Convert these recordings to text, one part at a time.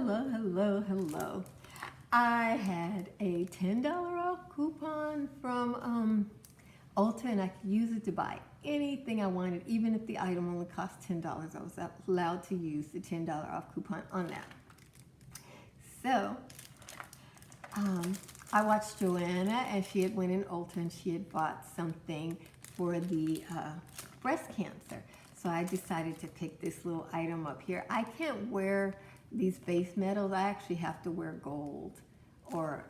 Hello. I had a $10 off coupon from Ulta, and I could use it to buy anything I wanted, even if the item only cost $10. I was allowed to use the $10 off coupon on that. So I watched Joanna, and she had went in Ulta and she had bought something for the breast cancer. So I decided to pick this little item up here. I can't wear these base metals. I actually have to wear gold or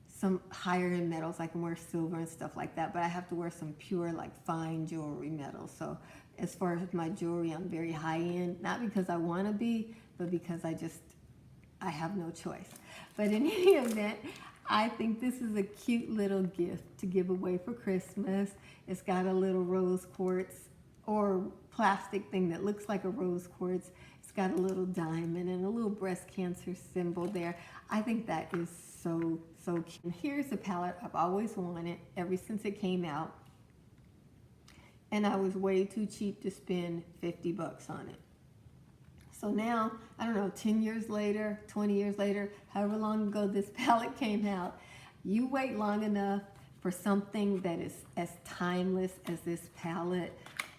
some higher end metals. I can wear silver and stuff like that, but I have to wear some pure, like fine jewelry metals. So as far as my jewelry, I'm very high end, not because I want to be, but because I have no choice. But in any event, I think this is a cute little gift to give away for Christmas. It's got a little rose quartz or plastic thing that looks like a rose quartz. It's got a little diamond and a little breast cancer symbol there. I think that is so cute. And here's a palette I've always wanted ever since it came out. And I was way too cheap to spend 50 bucks on it. So now, I don't know, 10 years later, 20 years later, however long ago this palette came out, you wait long enough for something that is as timeless as this palette.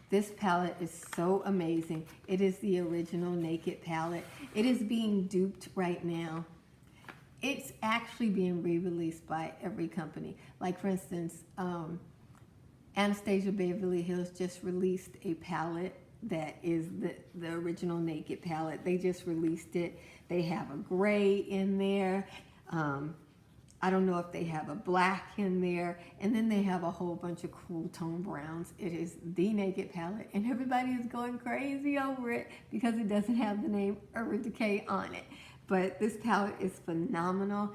This palette is so amazing. It is the original Naked palette. It is being duped right now. It's actually being re-released by every company. Like for instance, Anastasia Beverly Hills just released a palette that is the original Naked palette. They just released it. They have a gray in there. I don't know if they have a black in there. And then they have a whole bunch of cool tone browns. It is the Naked palette, and everybody is going crazy over it because it doesn't have the name Urban Decay on it. But this palette is phenomenal.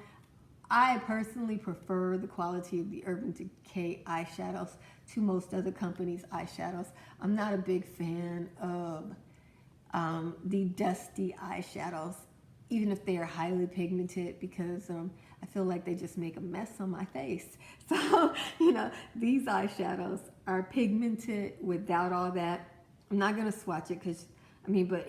I personally prefer the quality of the Urban Decay eyeshadows to most other companies' eyeshadows. I'm not a big fan of the dusty eyeshadows, even if they are highly pigmented, because I feel like they just make a mess on my face. So, you know, these eyeshadows are pigmented without all that. I'm not gonna swatch it because, but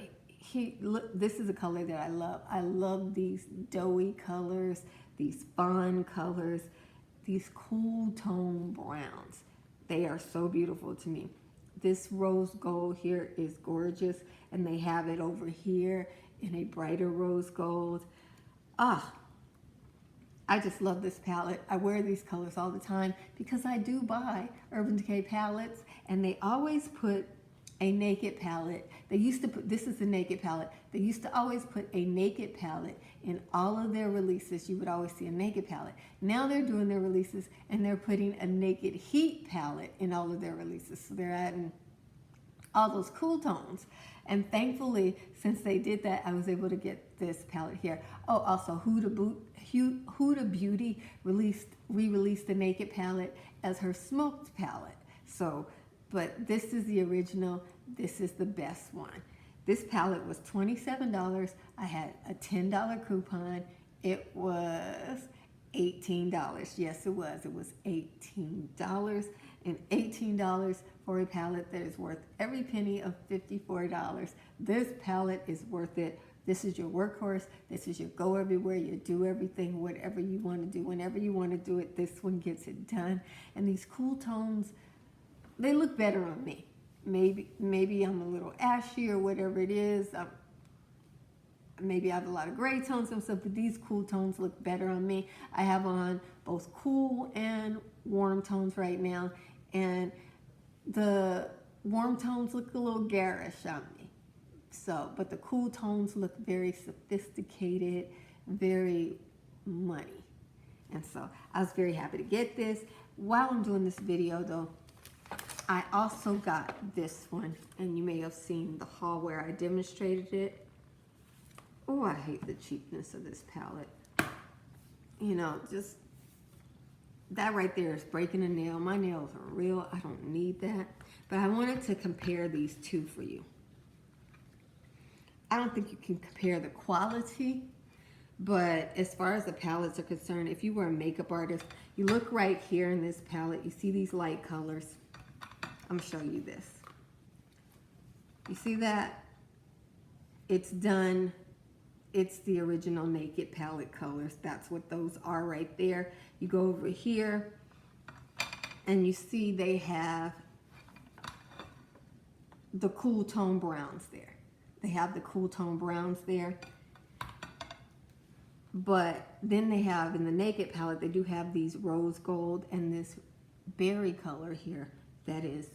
look, this is a color that I love. I love these doughy colors, these fawn colors, these cool tone browns. They are so beautiful to me. This rose gold here is gorgeous, and they have it over here in a brighter rose gold. I just love this palette. I wear these colors all the time because I do buy Urban Decay palettes, and they always put a Naked palette. They used to put, this is the Naked palette. They used to always put a Naked palette in all of their releases. You would always see a Naked palette. Now they're doing their releases and they're putting a Naked Heat palette in all of their releases. So they're adding all those cool tones. And thankfully, since they did that, I was able to get this palette here. Oh, also Huda Beauty re-released the Naked palette as her smoked palette. So, but this is the original. This is the best one. This palette was $27. I had a $10 coupon. It was $18. Yes, it was. It was $18. And $18 for a palette that is worth every penny of $54. This palette is worth it. This is your workhorse. This is your go everywhere. You do everything, whatever you want to do. Whenever you want to do it, this one gets it done. And these cool tones, they look better on me. Maybe I'm a little ashy or whatever it is. Maybe I have a lot of gray tones and stuff, but these cool tones look better on me. I have on both cool and warm tones right now, and the warm tones look a little garish on me. So, but the cool tones look very sophisticated, very money. And so I was very happy to get this. While I'm doing this video though, I also got this one, and you may have seen the haul where I demonstrated it. Oh, I hate the cheapness of this palette. You know, just that right there is breaking a nail. My nails are real. I don't need that. But I wanted to compare these two for you. I don't think you can compare the quality, but as far as the palettes are concerned, if you were a makeup artist, you look right here in this palette, you see these light colors. I'm gonna show you this. You see that? It's done it's the original Naked palette colors. That's what those are right there. You go over here and you see they have the cool tone browns there. They have the cool tone browns there. But then they have, in the Naked palette, they do have these rose gold and this berry color here that is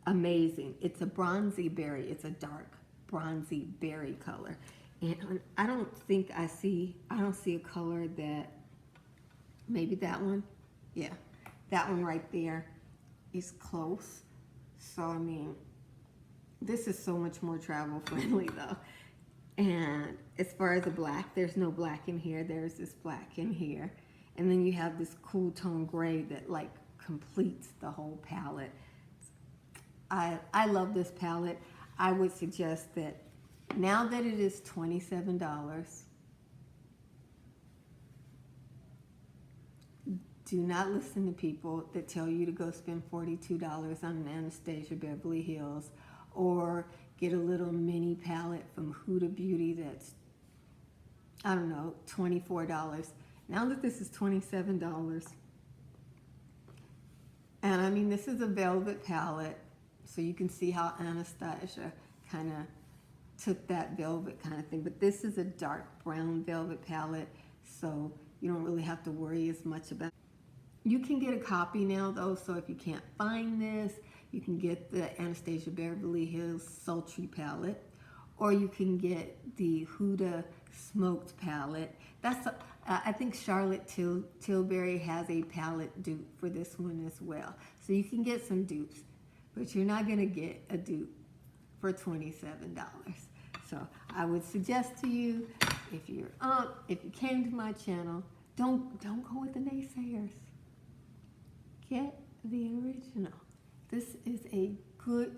amazing. It's a bronzy berry. It's a dark bronzy berry color. And I don't see a color that, maybe that one. Yeah, that one right there is close. So, I mean, this is so much more travel friendly though. And as far as the black, there's no black in here. There's this black in here. And then you have this cool tone gray that like completes the whole palette. I love this palette. I would suggest that now that it is $27, do not listen to people that tell you to go spend $42 on an Anastasia Beverly Hills or get a little mini palette from Huda Beauty that's, I don't know, $24. Now that this is $27, and I mean, this is a velvet palette, so you can see how Anastasia kind of took that velvet kind of thing. But this is a dark brown velvet palette, so you don't really have to worry as much about it. You can get a copy now though, so if you can't find this, you can get the Anastasia Beverly Hills Sultry palette, or you can get the Huda Smoked palette. That's I think Charlotte Tilbury has a palette dupe for this one as well. So you can get some dupes, but you're not gonna get a dupe for $27. So I would suggest to you, if you came to my channel, don't go with the naysayers. Get the original. This is a good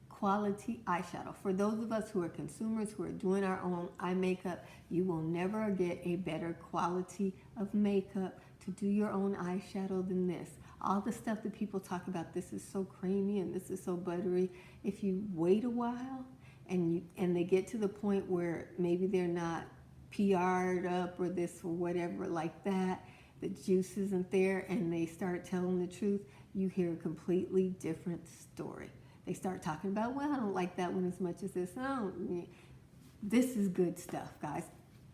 quality eyeshadow. For those of us who are consumers, who are doing our own eye makeup, you will never get a better quality of makeup to do your own eyeshadow than this. All the stuff that people talk about, this is so creamy and this is so buttery. If you wait a while and they get to the point where maybe they're not PR'd up or this or whatever like that, the juice isn't there, and they start telling the truth, you hear a completely different story. They start talking about, well, I don't like that one as much as this. This is good stuff, guys.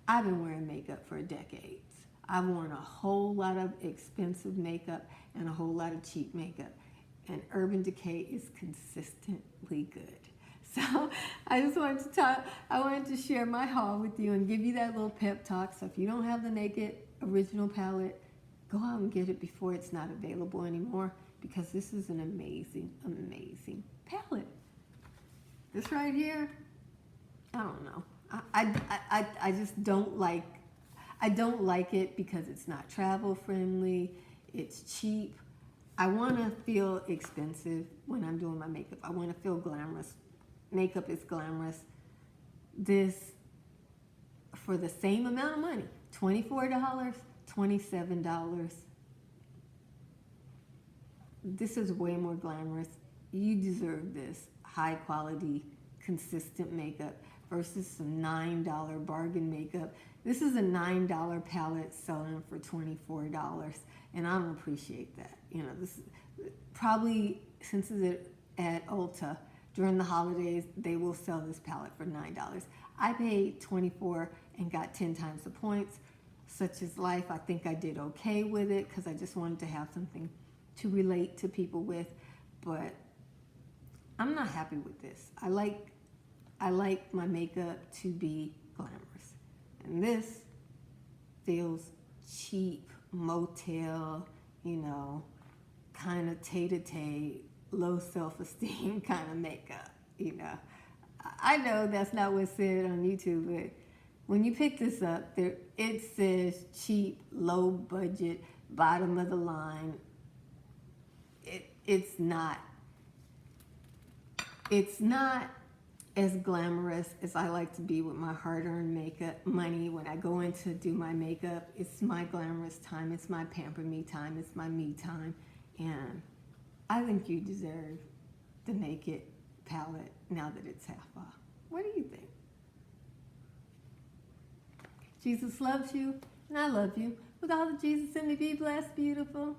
I've been wearing makeup for decades. I've worn a whole lot of expensive makeup and a whole lot of cheap makeup, and Urban Decay is consistently good. So I just wanted to talk, I wanted to share my haul with you and give you that little pep talk. So if you don't have the Naked original palette, go out and get it before it's not available anymore, because this is an amazing, amazing palette. This right here, I don't know. I just don't like, I don't like it because it's not travel friendly, it's cheap. I want to feel expensive when I'm doing my makeup. I want to feel glamorous. Makeup is glamorous. This, for the same amount of money, $24, $27. This is way more glamorous. You deserve this high quality, consistent makeup versus some $9 bargain makeup. This is a $9 palette selling for $24, and I don't appreciate that. You know, this is probably, since it's at Ulta during the holidays, they will sell this palette for $9. I paid $24 and got 10 times the points. Such is life. I think I did okay with it because I just wanted to have something to relate to people with, but I'm not happy with this. I like my makeup to be glamorous, and this feels cheap, motel, you know, kind of tay-to-tay, low self-esteem kind of makeup, you know. I know that's not what's said on YouTube, but when you pick this up, there it says cheap, low budget, bottom of the line. It's not as glamorous as I like to be with my hard-earned makeup money. When I go in to do my makeup, it's my glamorous time, it's my pamper me time, it's my me time, and I think you deserve the Naked palette now that it's half off. What do you think? Jesus loves you, and I love you. With all the Jesus in me, be blessed, beautiful.